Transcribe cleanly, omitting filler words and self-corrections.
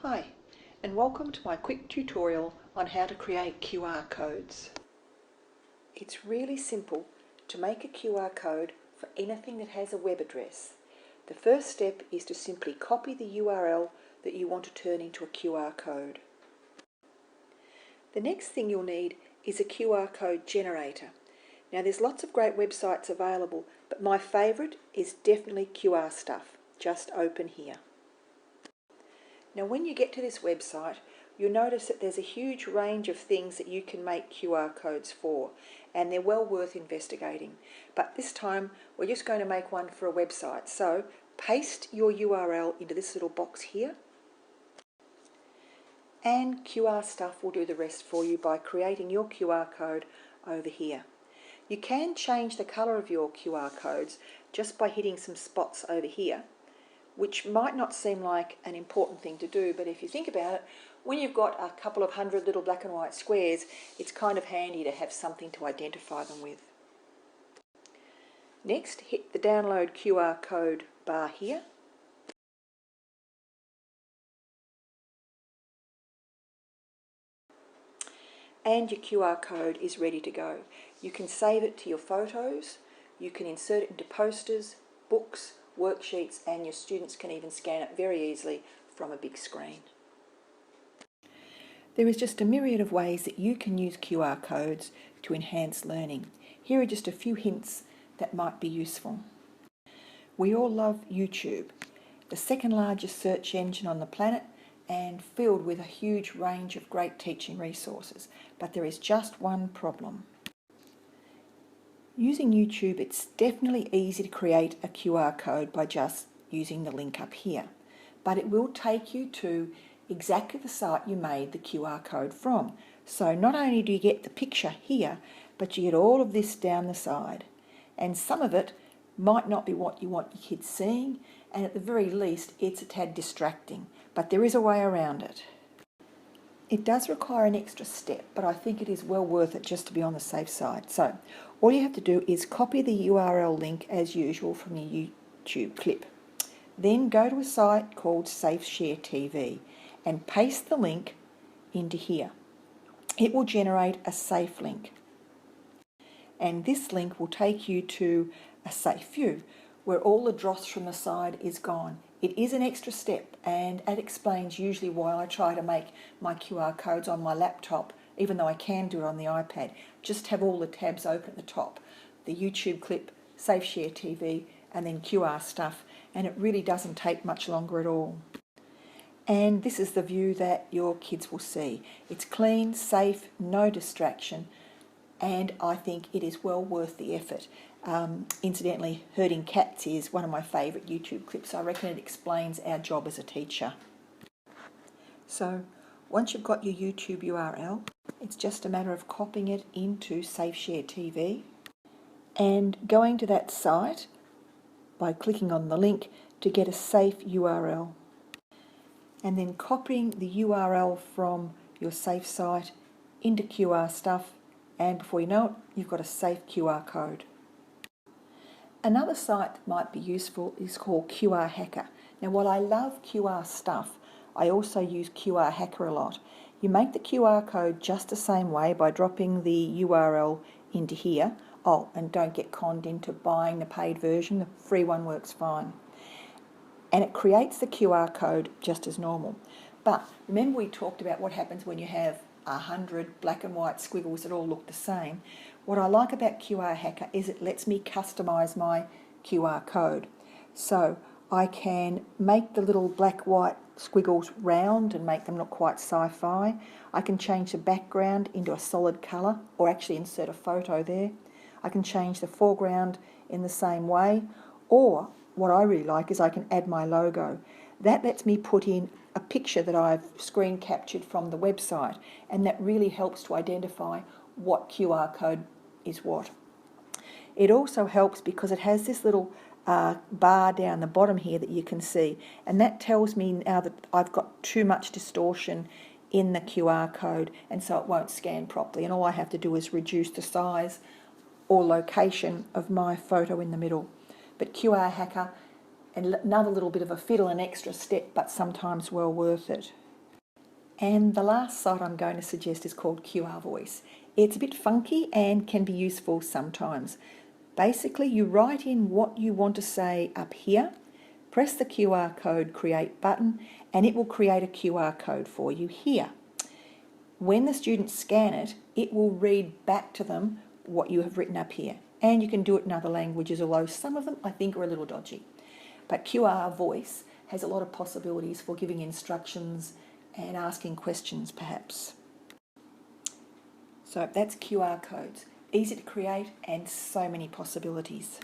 Hi, and welcome to my quick tutorial on how to create QR codes. It's really simple to make a QR code for anything that has a web address. The first step is to simply copy the URL that you want to turn into a QR code. The next thing you'll need is a QR code generator. Now there's lots of great websites available, but my favourite is definitely QR Stuff. Just open here. Now when you get to this website, you'll notice that there's a huge range of things that you can make QR codes for, and they're well worth investigating. But this time we're just going to make one for a website. So paste your URL into this little box here, and QR Stuff will do the rest for you by creating your QR code over here. You can change the colour of your QR codes just by hitting some spots over here, which might not seem like an important thing to do, but if you think about it, when you've got a couple of hundred little black and white squares, it's kind of handy to have something to identify them with. Next, hit the download QR code bar here. And your QR code is ready to go. You can save it to your photos, you can insert it into posters, books, worksheets, and your students can even scan it very easily from a big screen. There is just a myriad of ways that you can use QR codes to enhance learning. Here are just a few hints that might be useful. We all love YouTube, the second largest search engine on the planet and filled with a huge range of great teaching resources. But there is just one problem. Using YouTube, it's definitely easy to create a QR code by just using the link up here, but it will take you to exactly the site you made the QR code from. So not only do you get the picture here, but you get all of this down the side, and some of it might not be what you want your kids seeing, and at the very least it's a tad distracting, but there is a way around it. It does require an extra step, but I think it is well worth it just to be on the safe side. So all you have to do is copy the URL link as usual from your YouTube clip. Then go to a site called SafeShare TV and paste the link into here. It will generate a safe link. And this link will take you to a safe view where all the dross from the side is gone. It is an extra step, and it explains usually why I try to make my QR codes on my laptop, even though I can do it on the iPad. Just have all the tabs open at the top. The YouTube clip, SafeShare TV, and then QR Stuff, and it really doesn't take much longer at all. And this is the view that your kids will see. It's clean, safe, no distraction, and I think it is well worth the effort. Incidentally, herding cats is one of my favourite YouTube clips. I reckon it explains our job as a teacher. So once you've got your YouTube URL, it's just a matter of copying it into SafeShare TV and going to that site by clicking on the link to get a safe URL, and then copying the URL from your safe site into QR Stuff, and before you know it, you've got a safe QR code. Another site that might be useful is called QR Hacker. Now while I love QR Stuff, I also use QR Hacker a lot. You make the QR code just the same way by dropping the URL into here. Oh, and don't get conned into buying the paid version, the free one works fine. And it creates the QR code just as normal. But remember we talked about what happens when you have 100 black and white squiggles that all look the same. What I like about QR Hacker is it lets me customize my QR code. So I can make the little black-white squiggles round and make them look quite sci-fi. I can change the background into a solid colour, or actually insert a photo there. I can change the foreground in the same way, or what I really like is I can add my logo. That lets me put in a picture that I've screen captured from the website, and that really helps to identify what QR code is what. It also helps because it has this little bar down the bottom here that you can see, and that tells me now that I've got too much distortion in the QR code, and so it won't scan properly, and all I have to do is reduce the size or location of my photo in the middle. But QR Hacker, and another little bit of a fiddle, an extra step, but sometimes well worth it. And the last site I'm going to suggest is called QR Voice. It's a bit funky and can be useful sometimes. Basically, you write in what you want to say up here, press the QR code create button, and it will create a QR code for you here. When the students scan it, it will read back to them what you have written up here. And you can do it in other languages, although some of them I think are a little dodgy. But QR Voice has a lot of possibilities for giving instructions and asking questions perhaps. So that's QR codes. Easy to create and so many possibilities.